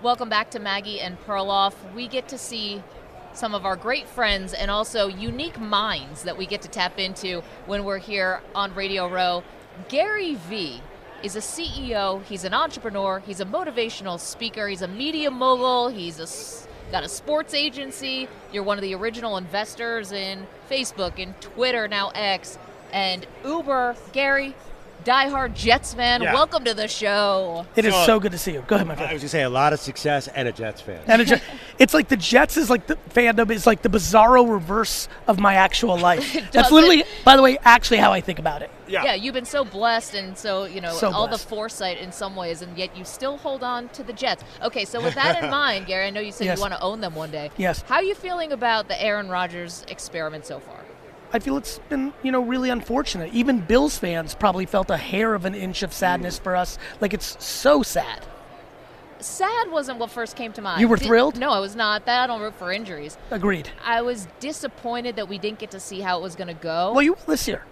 Welcome back to Maggie and Perloff. We get to see some of our great friends and also unique minds that we get to tap into when we're here on Radio Row. Gary Vee is a CEO, he's an entrepreneur, he's a motivational speaker, he's a media mogul, got a sports agency. You're one of the original investors in Facebook and Twitter, now X, and Uber. Gary, diehard Jets fan, welcome to the show. It is so good to see you. Go ahead, my friend. I was going to say a lot of success and a Jets fan. It's like the Jets is like the fandom is like the bizarro reverse of my actual life. That's literally, by the way, actually how I think about it. Yeah, you've been so blessed and so all blessed. the foresight in some ways, and yet you still hold on to the Jets. Okay, so with that in mind, Gary, I know you said you want to own them one day. Yes. How are you feeling about the Aaron Rodgers experiment so far? I feel it's been, really unfortunate. Even Bills fans probably felt a hair of an inch of sadness for us. Like, it's so sad. Sad wasn't what first came to mind. You were thrilled? No, I was not. That I don't root for injuries. Agreed. I was disappointed that we didn't get to see how it was going to go. Well, you will this year.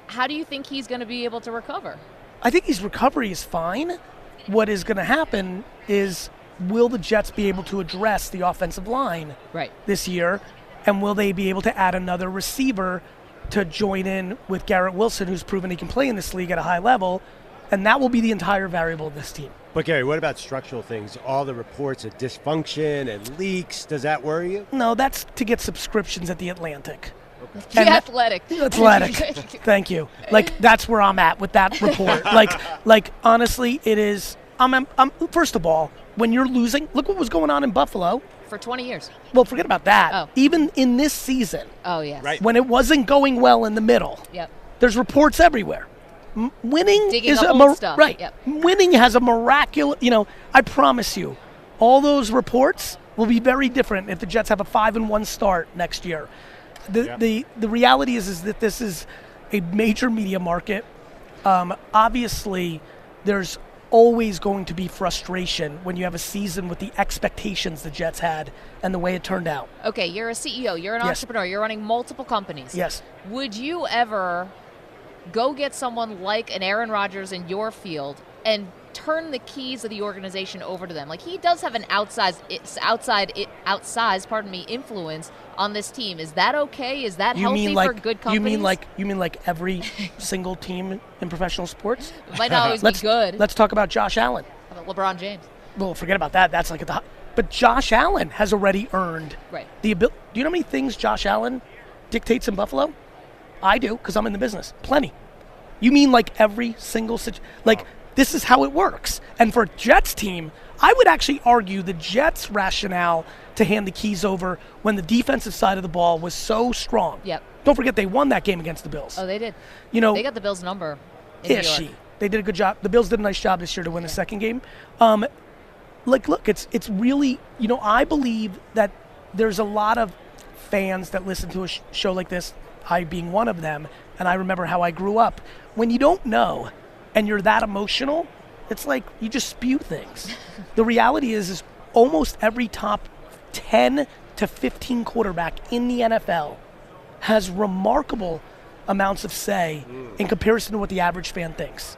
How do you think he's going to be able to recover? I think his recovery is fine. What is going to happen is, will the Jets be able to address the offensive line this year? And will they be able to add another receiver to join in with Garrett Wilson, who's proven he can play in this league at a high level? And that will be the entire variable of this team. But, Gary, what about structural things? All the reports of dysfunction and leaks, does that worry you? No, that's to get subscriptions at The Atlantic. Okay. The Athletic. Thank you. Like, that's where I'm at with that report. like honestly, it is. I'm first of all, when you're losing, look what was going on in Buffalo. For 20 years. Well, forget about that. Oh. Even in this season. Oh, yes. Right. When it wasn't going well in the middle. Yep. There's reports everywhere. Winning Digging is up old stuff. Right. Yep. Winning has a miraculous, I promise you, all those reports will be very different if the Jets have a 5-1 start next year. The reality is that this is a major media market. Obviously, there's always going to be frustration when you have a season with the expectations the Jets had and the way it turned out. Okay, you're a CEO, you're an entrepreneur, you're running multiple companies. Yes. Would you ever go get someone like an Aaron Rodgers in your field and turn the keys of the organization over to them? Like, he does have an outsized influence on this team. Is that okay? Is that healthy for good companies? You mean like every single team in professional sports? It might not always be good. Let's talk about Josh Allen. How about LeBron James? Well, forget about that. That's like but Josh Allen has already earned the ability. Do you know how many things Josh Allen dictates in Buffalo? I do, because I'm in the business. Plenty. You mean like every single this is how it works. And for a Jets team, I would actually argue the Jets' rationale to hand the keys over when the defensive side of the ball was so strong. Yep. Don't forget they won that game against the Bills. Oh, they did. They got the Bills' number in New York. They did a good job. The Bills did a nice job this year to win the second game. Look, it's really, I believe that there's a lot of fans that listen to a show like this, I being one of them, and I remember how I grew up. When you don't know and you're that emotional, it's like you just spew things. The reality is almost every top 10 to 15 quarterback in the NFL has remarkable amounts of say in comparison to what the average fan thinks.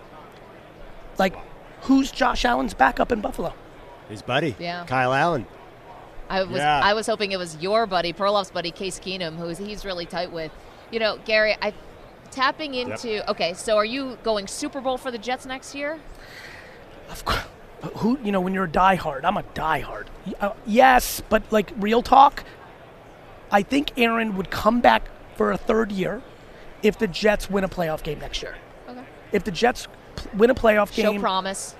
Like, who's Josh Allen's backup in Buffalo? His buddy, Yeah. Kyle Allen. I was hoping it was your buddy, Perloff's buddy, Case Keenum, he's really tight with. Gary, tapping into, okay, so are you going Super Bowl for the Jets next year? Of course. When you're a diehard, I'm a diehard. Yes, but like real talk, I think Aaron would come back for a third year if the Jets win a playoff game next year. Okay. If the Jets win a playoff game. Show promise.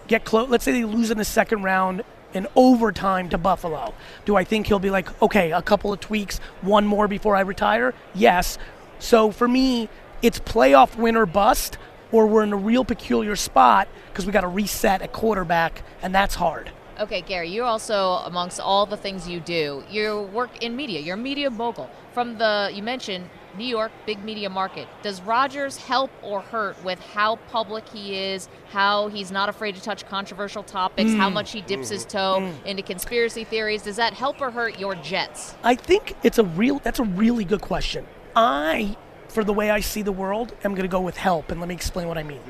Get close. Let's say they lose in the second round in overtime to Buffalo. Do I think he'll be like, okay, a couple of tweaks, one more before I retire? Yes. So for me, it's playoff win or bust, or we're in a real peculiar spot because we got to reset at quarterback, and that's hard. Okay, Gary, you're also, amongst all the things you do, you work in media. You're a media mogul. You mentioned New York, big media market. Does Rodgers help or hurt with how public he is, how he's not afraid to touch controversial topics, how much he dips his toe into conspiracy theories? Does that help or hurt your Jets? I think that's a really good question. For the way I see the world, I'm going to go with help, and let me explain what I mean.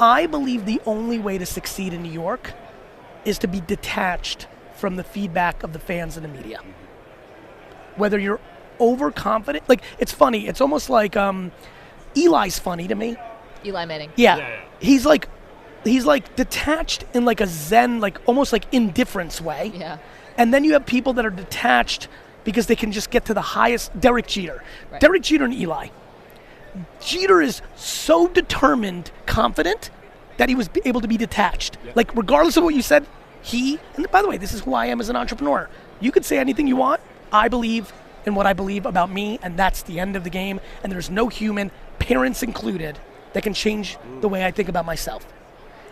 I believe the only way to succeed in New York is to be detached from the feedback of the fans and the media. Whether you're overconfident, like it's funny. It's almost like Eli's funny to me. Eli Manning. Yeah. He's like detached in like a zen, like almost like indifference way. Yeah. And then you have people that are detached because they can just get to the highest. Derek Jeter. Right. Derek Jeter and Eli. Jeter is so determined, confident, that he was able to be detached. Yep. Like, regardless of what you said, and by the way, this is who I am as an entrepreneur. You could say anything you want. I believe in what I believe about me, and that's the end of the game. And there's no human, parents included, that can change the way I think about myself.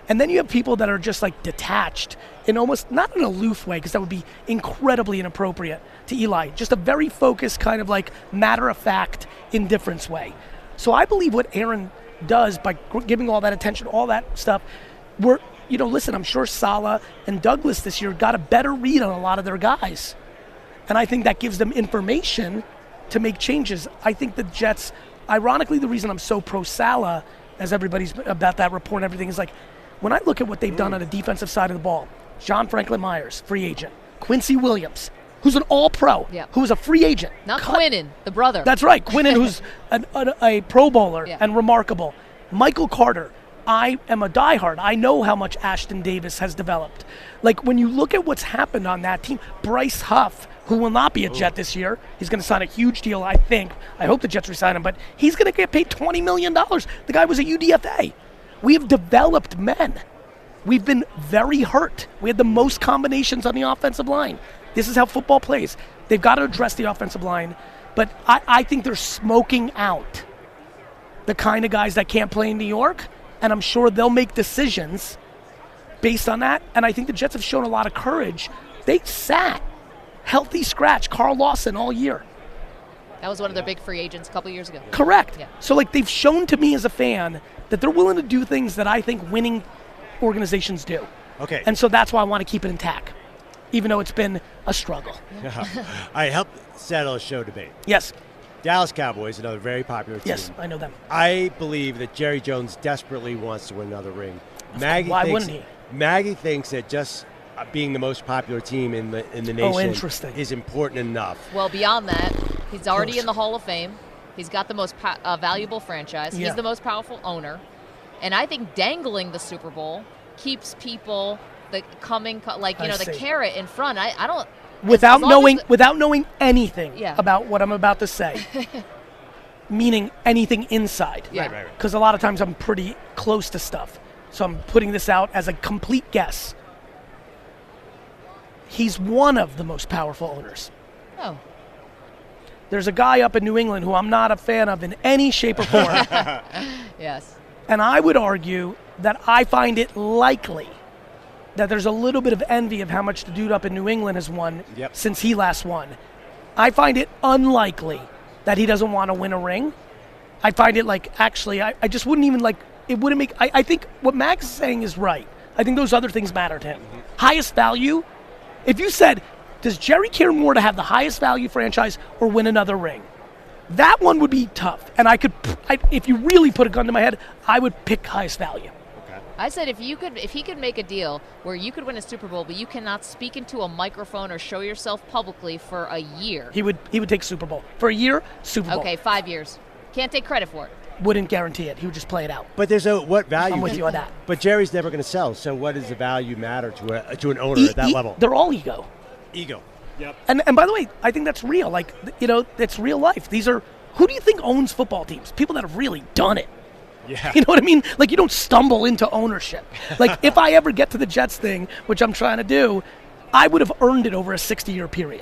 And then you have people that are just like detached in almost, not an aloof way, because that would be incredibly inappropriate to Eli, just a very focused kind of like matter-of-fact indifference way. So I believe what Aaron does by giving all that attention, all that stuff, listen, I'm sure Saleh and Douglas this year got a better read on a lot of their guys. And I think that gives them information to make changes. I think the Jets, ironically, the reason I'm so pro Saleh, as everybody's about that report and everything, is like, when I look at what they've done on the defensive side of the ball, John Franklin Myers, free agent. Quincy Williams, who's an all-pro, who was a free agent. Not Quinnen, the brother. That's right, Quinnen, who's a Pro Bowler and remarkable. Michael Carter, I am a diehard. I know how much Ashton Davis has developed. Like, when you look at what's happened on that team, Bryce Huff, who will not be a Jet this year, he's going to sign a huge deal, I think. I hope the Jets resign him, but he's going to get paid $20 million. The guy was a UDFA. We have developed men. We've been very hurt. We had the most combinations on the offensive line. This is how football plays. They've got to address the offensive line, but I think they're smoking out the kind of guys that can't play in New York, and I'm sure they'll make decisions based on that, and I think the Jets have shown a lot of courage. They sat healthy scratch Carl Lawson all year. That was one of their big free agents a couple years ago. Correct. Yeah. So, like, they've shown to me as a fan that they're willing to do things that I think winning organizations do. Okay. And so that's why I want to keep it intact, even though it's been a struggle. All right, help settle a show debate. Yes. Dallas Cowboys, another very popular team. Yes, I know them. I believe that Jerry Jones desperately wants to win another ring. Why wouldn't he? Maggie thinks that just being the most popular team in the nation is important enough. Well, beyond that, he's already in the Hall of Fame. He's got the most valuable franchise. Yeah. He's the most powerful owner. And I think dangling the Super Bowl keeps people the carrot in front. I don't without knowing anything about what I'm about to say. Meaning anything inside. Yeah. Right. Because a lot of times I'm pretty close to stuff. So I'm putting this out as a complete guess. He's one of the most powerful owners. Oh. There's a guy up in New England who I'm not a fan of in any shape or form. Yes. And I would argue that I find it likely that there's a little bit of envy of how much the dude up in New England has won since he last won. I find it unlikely that he doesn't want to win a ring. I find it like, actually, I just wouldn't even like, it wouldn't make, I think what Max is saying is right. I think those other things matter to him. Mm-hmm. Highest value, if you said, does Jerry care more to have the highest value franchise or win another ring? That one would be tough. And if you really put a gun to my head, I would pick highest value. Okay. I said if he could make a deal where you could win a Super Bowl, but you cannot speak into a microphone or show yourself publicly for a year. He would take Super Bowl. For a year, Super Bowl. Okay, 5 years. Can't take credit for it. Wouldn't guarantee it. He would just play it out. But there's what value? I'm with you on that. But Jerry's never going to sell. So what does the value matter to an owner at that level? They're all ego. Ego. Yep. And by the way, I think that's real. Like, it's real life. These are, who do you think owns football teams? People that have really done it. Yeah. You know what I mean? Like, you don't stumble into ownership. Like, if I ever get to the Jets thing, which I'm trying to do, I would have earned it over a 60-year period.